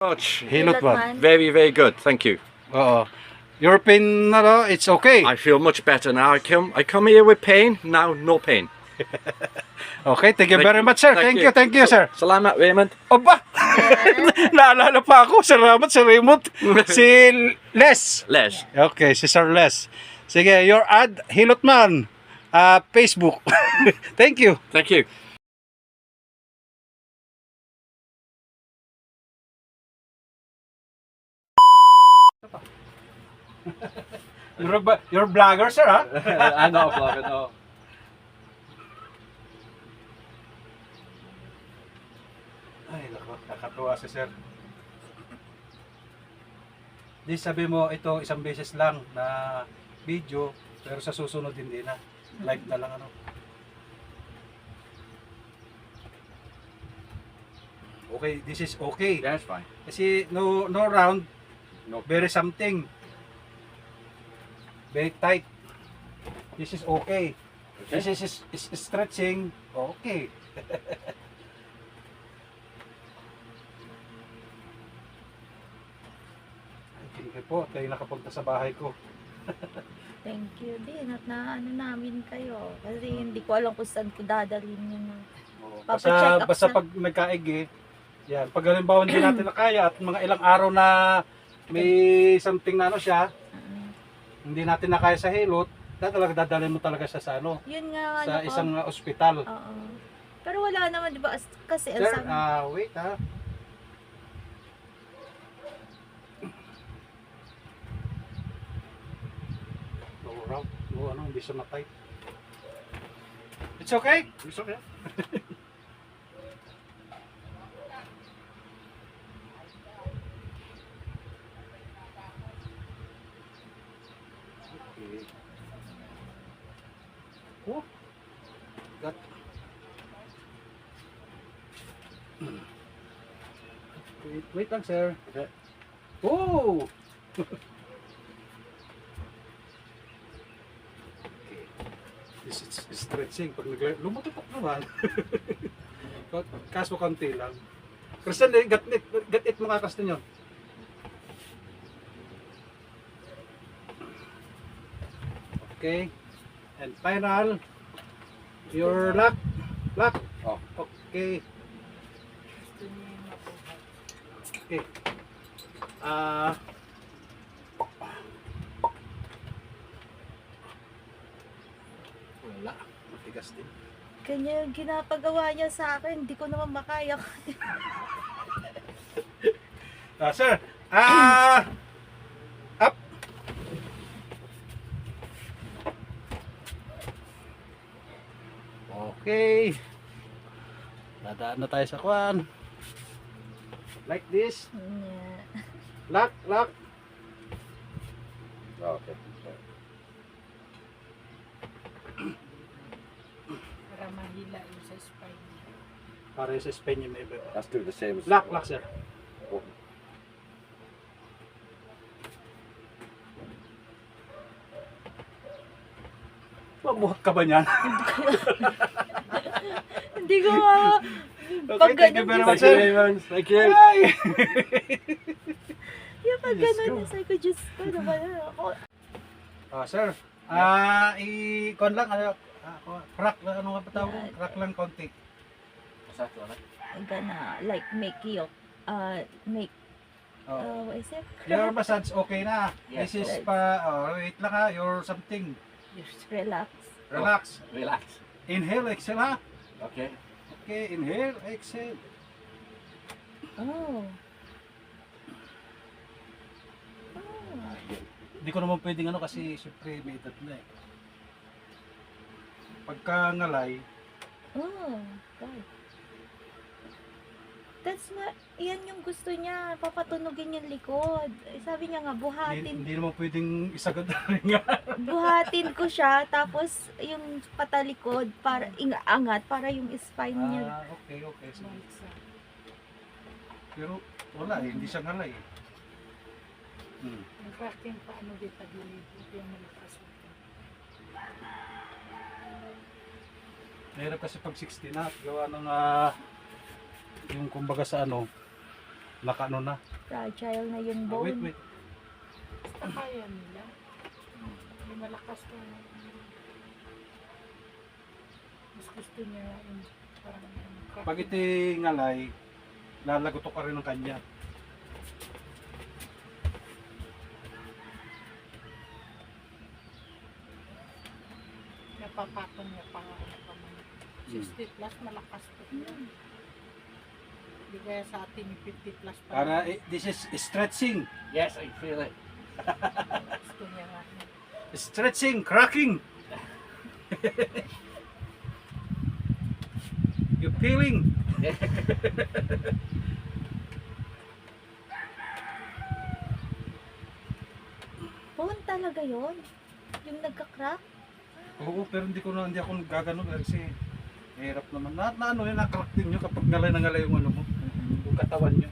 Much. Hilot man. Very, very good. Thank you. Oo. Your pain na no, it's okay. I feel much better now. I come here with pain. Now, no pain. Okay, thank you very much, sir. Thank you, sir. Salamat, Raymond. Oba! Naalala pa ako. Salamat sa remote. Si Les. Les. Okay, si Sir Les. Sige, your ad, Hilotman. Facebook. Thank you. Thank you. You're vlogger, sir, ha? I'm not a vlogger, no. Ay, naku, nakatuwa si sir. Di sabi mo, ito isang beses lang na video, pero sa susunod hindi na. Live na lang ano. Okay, this is okay. Yeah, it's fine. Kasi no round, No. very something. Very tight. This is okay. Okay. This is stretching. Okay. Thank you po. Tayo nakapunta sa bahay ko. Thank you din at naano namin kayo. Kasi hindi ko alam kung saan ko dadalhin yun. Papacheck up Basta sa- pag nagkaig yan. Pag halimbawa hindi natin nakaya at mga ilang araw na may something na ano siya, hindi natin nakaya sa hilot, dadalhin mo talaga siya sa ano, Yun nga, sa ano ko. isang ospital. Oo. Pero wala naman, di ba? Kasi Sir, sabi, wait ha. Ano, hindi siya matay. It's okay? It's okay. Okay. Oh, got. Wait lang, sir. Okay. Oh! This is stretching. Pag lumututok naman. Kaso konti lang. Christian, gat it mga Christian yun. Okay. And final. Your lock. Lock. Oh. Okay. Okay. Wala. Matigas din. kanya yung ginapagawa niya sa akin, hindi ko naman makaya. Sir. Up. Okay. Dadaan na tayo sa kwan. Like this. Yeah. Lock, lock. Okay. Para mahila yung sa spine. Para sa spine niya may iba. Let's do the same as Lock, lock, sir. Oh. Mabuhat ka ba niyan? Hindi ko nga, Okay, thank you very much, Thank you, sir. Raymond. Thank you. Ay! yung pag ganun, sabi ko, Diyos ko, ano ba yan? Ako, Sir. I-con lang, crack lang, ano nga ba tawag? Crack lang konti. What's that, Lana? I'm gonna, like, make you, make, Oh. what is it? Your massage okay na. Yes, This is okay. wait lang ha, your something. Relax. Relax. Relax. Inhale, exhale ha. Okay. Okay, inhale, exhale. Oh. Hindi ko naman pwedeng ano kasi syempre may edad na eh. Pagka ngalay, Oh, God. That's what, yan yung gusto niya, papatunogin yung likod. Sabi niya nga, hindi naman pwedeng isagad na rin nga. buhatin ko siya, tapos yung patalikod, para, angat, para yung spine niya. Okay, okay. Sige. Balik sa Pero wala eh, hindi siya ngalay eh. nagpacking pa ano din tagilid. Ito yung malakas. Mahirap kasi pag 60 na, gawa ng yung kumbaga sa ano, nakaano na. Fragile na yung Ah, wait, bone. wait. Basta kaya nila. May malakas na. Mas gusto niya yung parang Pag itingalay, lalagoto ka rin ng kanya. napapatong niya pa nga. 60 plus malakas po yun. Hindi kaya sa atin yung 50 plus pa. Para this is stretching. Yes, I feel it. Gusto niya nga. Stretching, cracking. You feeling? Bone talaga yon. Yung nagka-crack. Oo, pero hindi ako gagano kasi hirap naman. Na ano yun, nakalak din nyo kapag ngalay na ngalay yung ano mo, yung katawan nyo.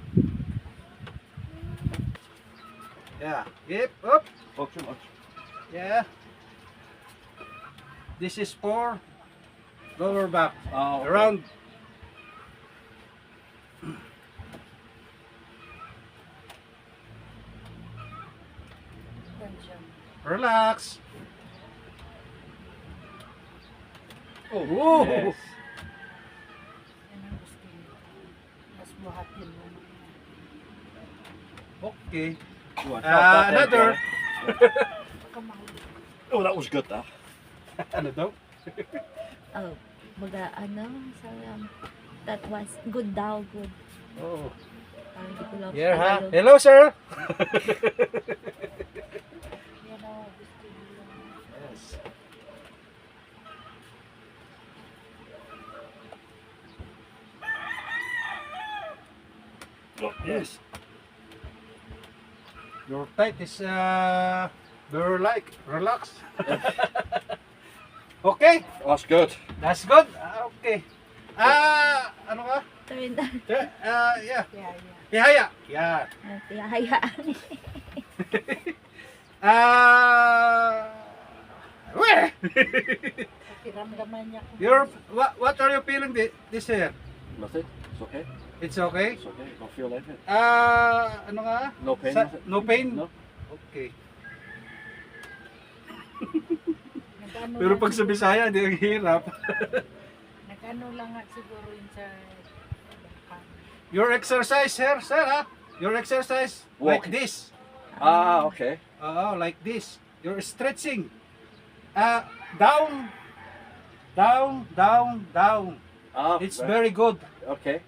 Yeah, yep, up. Oh, too much. Yeah. This is for lower back. Oh, okay. Around. Ganyan. Relax. Oh, yes. Yan ang gusto niya. Mas buhatin mo. Okay. Oh, I felt that there, Another. Johnny. Baka mahuli. Oh, that was good, that. Ano daw? Oh, that was good daw, good. Oh. Parang hindi ko lang Yeah, ha? Tagalog. Hello, sir. Yan ang gusto niya. Yes. Oh, yes. Your tight is very like relax. Okay, That's good. that's good. Okay. Ano ka? Turn Yeah. Kaya yan. Ihaya. Yeah. hayaan. Where? Pakiramdaman niya kung What are you feeling this here? Nothing. It's okay. It's okay. It's okay. Don't feel anything. Ano nga? No pain. No pain? No. Okay. nag-ano Pero lang pag sa siguro- Bisaya, hindi ang hirap. Nag-ano lang nga siguro yun sa Your exercise here, sir, ha? Your exercise like Walk. this. Ah, okay. Like this. You're stretching. Down, down, down, down. Ah, It's right. very good. Okay.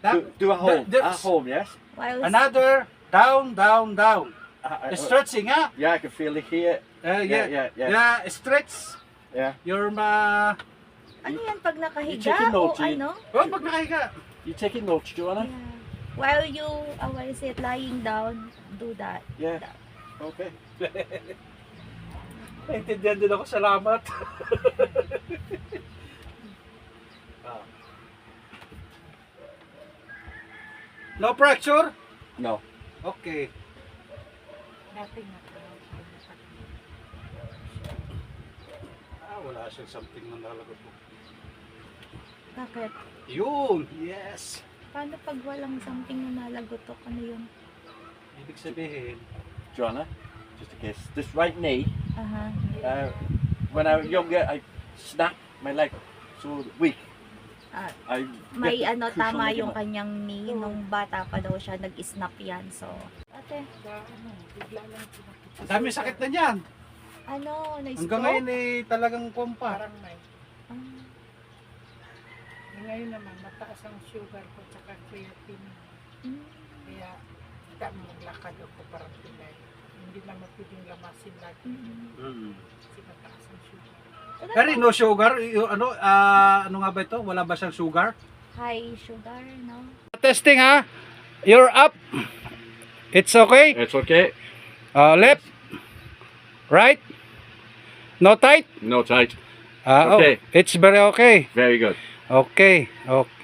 That- Do a home. that's- At home, yes. While Another, down, down, down. Stretch. Stretching, ha? Yeah, I can feel it here. Yeah. Yeah. Yeah, stretch. Yeah. Your, ano yan pag nakahiga chicken o note, eh. ano? pag nakahiga. You taking notes, Joanna? Yeah. While you, while is it lying down, do that. Yeah. Okay. Naintindihan din ako, salamat. No fracture? No. Okay. dating na Wala siyang something na nalagot mo. Bakit? Yun! Yes! Paano pag walang something na nalagotok? Ano yun? Ibig sabihin, Joanna, just in case. This right knee, Aha. when I was younger, I snapped my leg. So weak. Ah, I may get ano, crucial tama yung ligament. kanyang knee. Nung bata pa daw siya, nag-snap yan. So, ate, bigla lang pinakita. ang dami sakit na niyan. ano, Hanggang na-stroke? ngayon talagang kumpa. Parang may. Ah, Ngayon naman, mataas ang sugar ko tsaka creatine. mm. Kaya, hindi mo maglakad ako parang pilay. Hindi naman pwedeng lamasin lagi. Mm. Kasi mataas ang sugar. Pero no sugar, ano nga ba ito? Wala ba siyang sugar? High sugar, no? Testing ha. You're up. It's okay. It's okay. Left. Right. No tight. No tight. Okay. Okay. It's very okay. Very good. Okay. Okay.